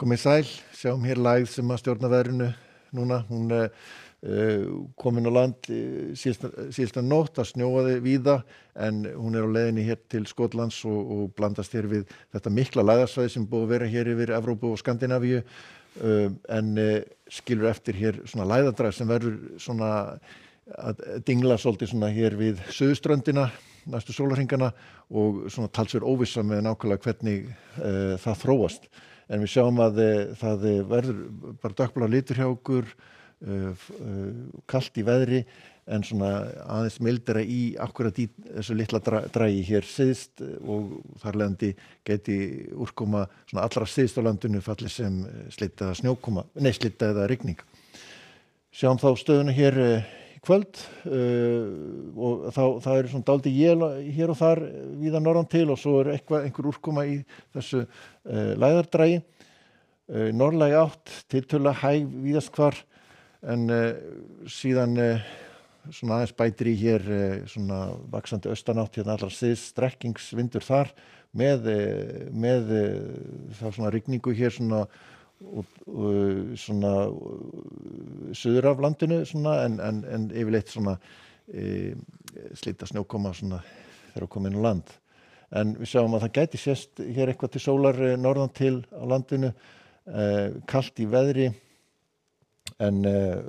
Komið sæl, sjáum hér lægð sem að stjórna veðrinu núna. Hún komin á land síðasta nótt, það snjóaði víða en hún á leiðinni hér til Skotlands og blandast hér við þetta mikla lægðarsvæði sem búið að vera hér yfir Evrópu og Skandinavíu en skilur eftir hér svona lægðadrag sem verður svona að dingla svolítið svona hér við suðurströndina næstu sólarhringana og svona talsverð óvissa með nákvæmlega hvernig það þróast. En við sjáum að það verður bara dökkblár litur hjá okkur, kalt í veðri en svona aðeins mildara í akkurat í þessu litla dragi hér syðst og þar leiðandi gæti úrkoma svona allra syðst á landinu falli sem slita eða rigning. Sjáum þá stöðuna hér í kvöld og það eru svona dálítið él hér og þar víða norðan til og svo einhver úrkoma í þessu lægðardragi. Norðlæg átt, tiltölulega hæg víðast hvar en síðan svona aðeins bætir í hér svona vaxandi austanátt hérna allra syðst, strekkingsvindur þar með þá svona rigningu hér svona svona suður af landinu svona en yfirleitt svona slita snjókoma svona þegar komin á land. En við sjáum að það gæti sést hér eitthvað til sólar norðan til á landinu, kalt í veðri en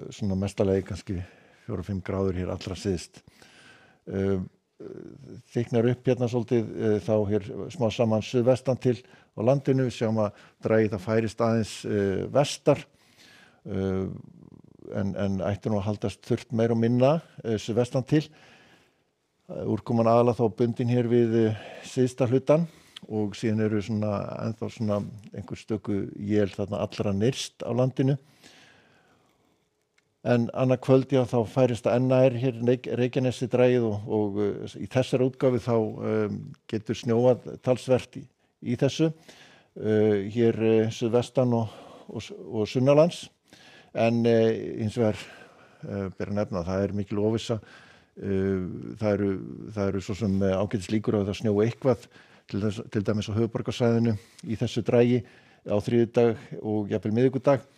svona mestalagi kannski 4-5 gráður hér allra syðst. Þyknar upp hérna svolítið þá hér smá saman suðvestan til á landinu. Við sjáum að dragið það færist aðeins vestar en ætti nú að haldast þurrt meira og minna suðvestan til. Úrkoman aðalega þá bundin hér við syðsta hlutan og síðan eru svona ennþá svona einhver stöku él þarna allra nyrst á landinu. En annað kvöld þá færist að enn nær hér Reykjanesi dragið og í þessari útgáfu þá getur snjóað talsvert í þessu hér suðvestan og sunnanlands en hins vegar ber að nefna að það mikil óvissa. Það eru svo sem ágætis líkur á að það snjói eitthvað til dæmis á höfuðborgarsvæðinu í þessu dragi á þriðjudag og jafnvel miðvikudag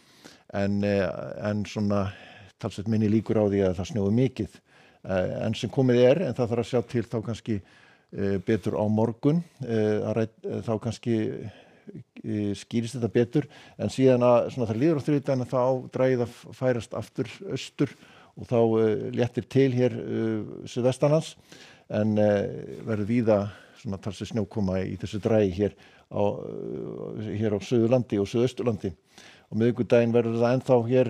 en svona talsvert minni líkur á því að það snjói mikið en sem komið en það þarf að sjá til þá kannski betur á morgun þá kannski skýrist þetta betur en síðan að svona það líður á þriðjudaginn þá dragið að færast aftur austur og þá léttir til hér suðvestanlands en verður víða svona talsvert snjókoma í þessu dragi hér á Suðurlandi og Suðausturlandi. Á miðvikudaginn verður það ennþá hér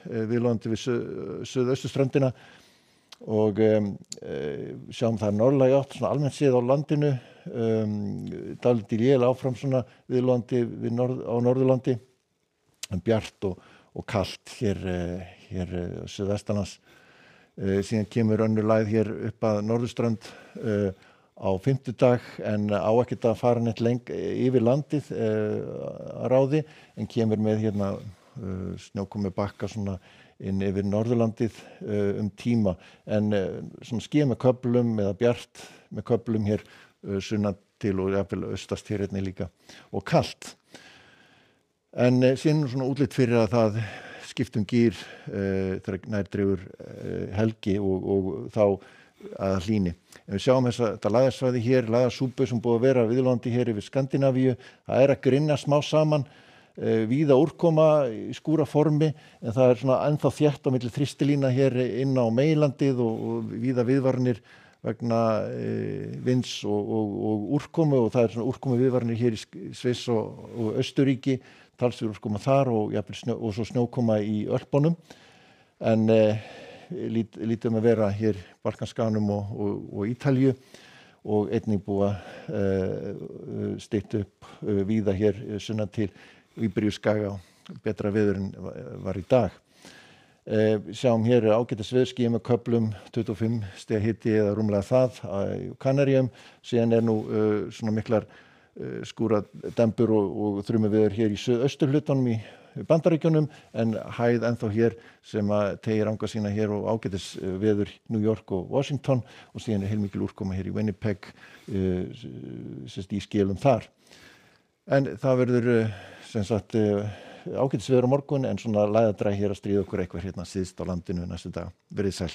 viðlóðandi við suðausturströndina og sjáum það norðlæg átt svona almennt séð á landinu dálítil él áfram svona viðlóðandi á Norðurlandi en bjart og kalt hér suðvestanlands. Síðan kemur önnur lægð hér upp að norðurströnd á fimmtudag en á ekkert að fara neitt yfir landið að ráði en kemur með hérna snjókomi bakka svona inn yfir Norðurlandið tíma en svona skýjað með köflum eða bjart með köflum hér sunnan til og jafnvel austast hér einnig líka og kalt. En síðan svona útlit fyrir að það skiptum gír þegar nær dregur helgi og þá að hlýni. En við sjáum þetta lægðarsvæði hér, lægðarsúpu sem búið að vera viðlóðandi hér yfir Skandinavíu, það að grynna smá saman víða úrkoma í skúraformi en það svona ennþá þétt á milli þristilína hér inn á meginlandið og víða viðvaranir vegna vinds og úrkomu og það svona úrkomu viðvaranir hér í Sviss og Austurríki, talsverð úrkoma þar og svo snjókoma í Ölpunum en lítum að vera hér Balkanskaganum og Ítalíu og einnig búið að stytta upp víða hér sunnan til Íberíuskaga og betra veður en var í dag. Sjáum hér ágætis veðurskýjað með köflum 25 stiga hiti eða rúmlega það á Kanaríum. Síðan nú svona miklar skúradembur og þrumuveður hér í suðausturhlutanum í Bandaríkjunum en hæð ennþá hér sem að teygir anga sína hér og ágætis veður New York og Washington og síðan heilmikil úrkoma hér í Winnipeg í skilum þar. En það verður sem sagt ágætisveður á morgun en svona lægðadræ hér að stríða okkur eitthvað hérna síðst á landinu næstu dag. Verið sæl.